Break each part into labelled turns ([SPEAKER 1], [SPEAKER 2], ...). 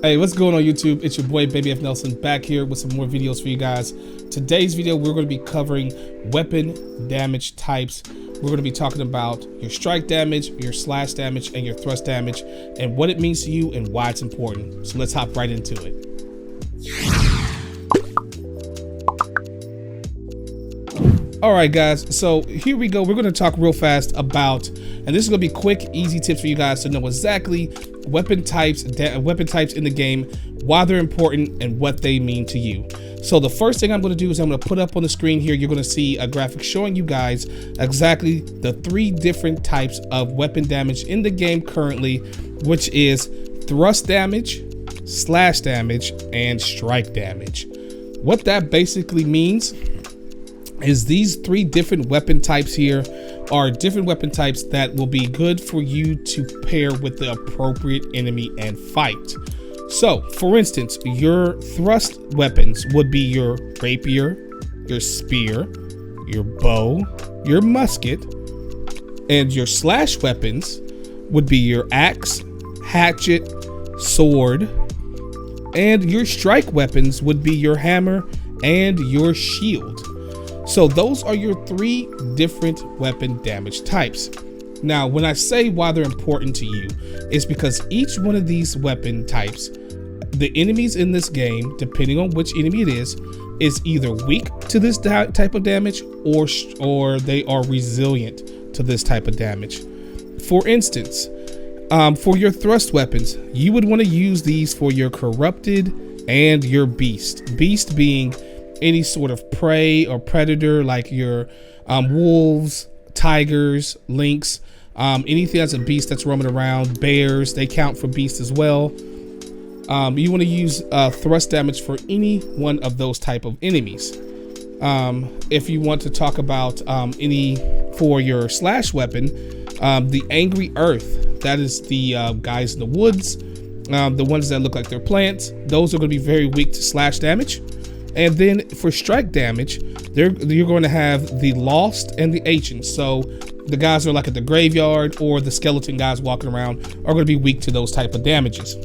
[SPEAKER 1] Hey, what's going on YouTube? It's your boy BabyFNelson back here with some more videos for you guys. Today's video, we're going to be covering weapon damage types. We're going to be talking about your strike damage, your slash damage, and your thrust damage, and what it means to you and why it's important. So let's hop right into it. All right, guys, so here we go. We're going to talk real fast about, and this is going to be quick, easy tips for you guys to know exactly weapon types in the game, why they're important, and what they mean to you. So the first thing I'm going to do is I'm going to put up on the screen here, you're going to see a graphic showing you guys exactly the 3 different types of weapon damage in the game currently, which is thrust damage, slash damage, and strike damage. What that basically means is these 3 different weapon types here are different weapon types that will be good for you to pair with the appropriate enemy and fight. So, for instance, your thrust weapons would be your rapier, your spear, your bow, your musket, and your slash weapons would be your axe, hatchet, sword, and your strike weapons would be your hammer and your shield. So those are your 3 different weapon damage types. Now, when I say why they're important to you, it's because each one of these weapon types, the enemies in this game, depending on which enemy it is either weak to this type of damage or they are resilient to this type of damage. For instance, for your thrust weapons, you would want to use these for your corrupted and your beast. Beast being any sort of prey or predator like your wolves, tigers, lynx, anything that's a beast that's roaming around, bears, they count for beasts as well. You want to use thrust damage for any one of those type of enemies. If you want to talk about for your slash weapon, the angry earth, that is the guys in the woods, the ones that look like they're plants, those are going to be very weak to slash damage. And then for strike damage, you're going to have the lost and the ancient. So the guys that are like at the graveyard or the skeleton guys walking around are going to be weak to those type of damages.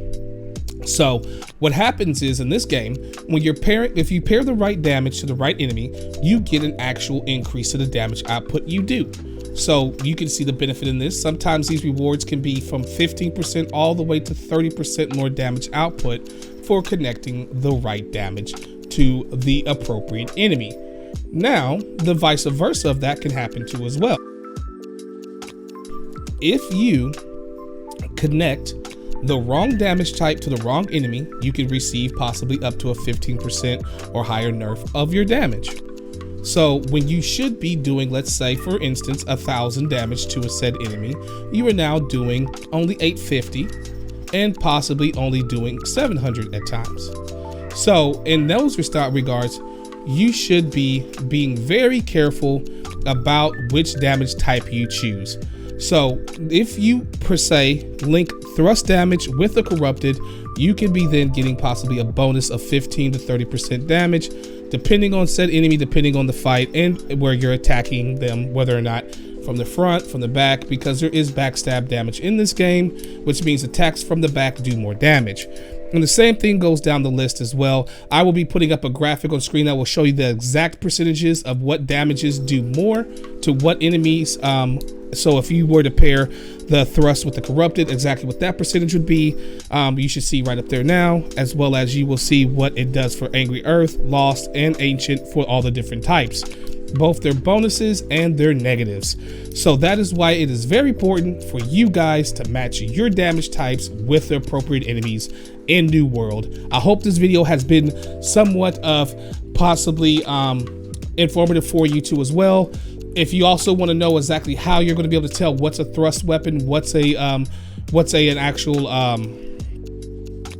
[SPEAKER 1] So what happens is in this game, when if you pair the right damage to the right enemy, you get an actual increase to the damage output you do. So you can see the benefit in this. Sometimes these rewards can be from 15% all the way to 30% more damage output for connecting the right damage to the appropriate enemy. Now, the vice versa of that can happen too as well. If you connect the wrong damage type to the wrong enemy, you can receive possibly up to a 15% or higher nerf of your damage. So when you should be doing, let's say for instance, 1,000 damage to a said enemy, you are now doing only 850 and possibly only doing 700 at times. So in those regards, you should be being very careful about which damage type you choose. So if you per se link thrust damage with a corrupted, you can be then getting possibly a bonus of 15 to 30% damage, depending on said enemy, depending on the fight and where you're attacking them, whether or not from the front, from the back, because there is backstab damage in this game, which means attacks from the back do more damage. And the same thing goes down the list as well. I will be putting up a graphic on screen that will show you the exact percentages of what damages do more to what enemies. So if you were to pair the thrust with the corrupted, exactly what that percentage would be, you should see right up there now, as well as you will see what it does for Angry Earth, Lost, and Ancient for all the different types, both their bonuses and their negatives. So that is why it is very important for you guys to match your damage types with the appropriate enemies in New World. I hope this video has been somewhat of possibly informative for you too as well. If you also want to know exactly how you're going to be able to tell what's a thrust weapon, what's an actual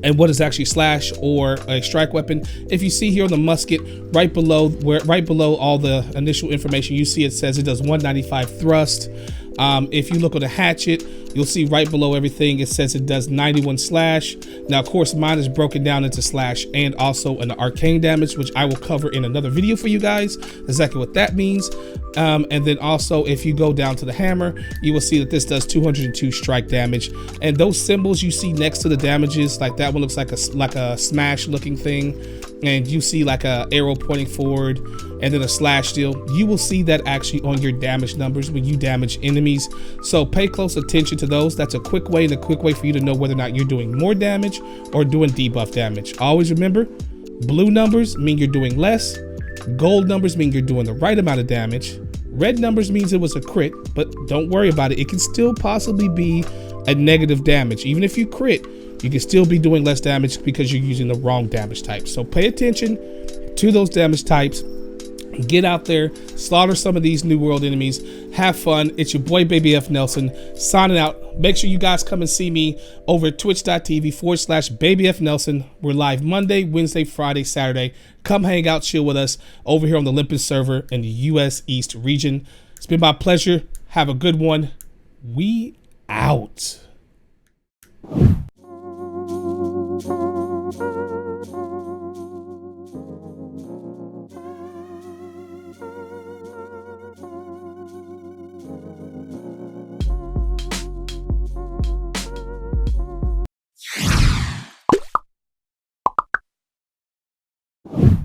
[SPEAKER 1] and what is actually slash or a strike weapon, if you see here on the musket right below all the initial information, you see it says it does 195 thrust, If you look on the hatchet, you'll see right below everything, it says it does 91 slash. Now, of course, mine is broken down into slash and also an arcane damage, which I will cover in another video for you guys, exactly what that means. And then also, if you go down to the hammer, you will see that this does 202 strike damage. And those symbols you see next to the damages, like that one looks like a smash looking thing, and you see like a arrow pointing forward and then a slash deal, you will see that actually on your damage numbers when you damage enemies. So pay close attention to those. That's a quick way for you to know whether or not you're doing more damage or doing debuff damage. Always remember, blue numbers mean you're doing less, gold numbers mean you're doing the right amount of damage, red numbers means it was a crit, but don't worry about it. It can still possibly be a negative damage. Even if you crit, you can still be doing less damage because you're using the wrong damage type. So pay attention to those damage types. Get out there, slaughter some of these new world enemies, have fun. It's your boy BabyFNelson signing out. Make sure you guys come and see me over at twitch.tv/BabyFNelson. We're live Monday, Wednesday, Friday, Saturday. Come hang out, chill with us over here on the Olympus server in the US East region. It's been my pleasure. Have a good one. We out.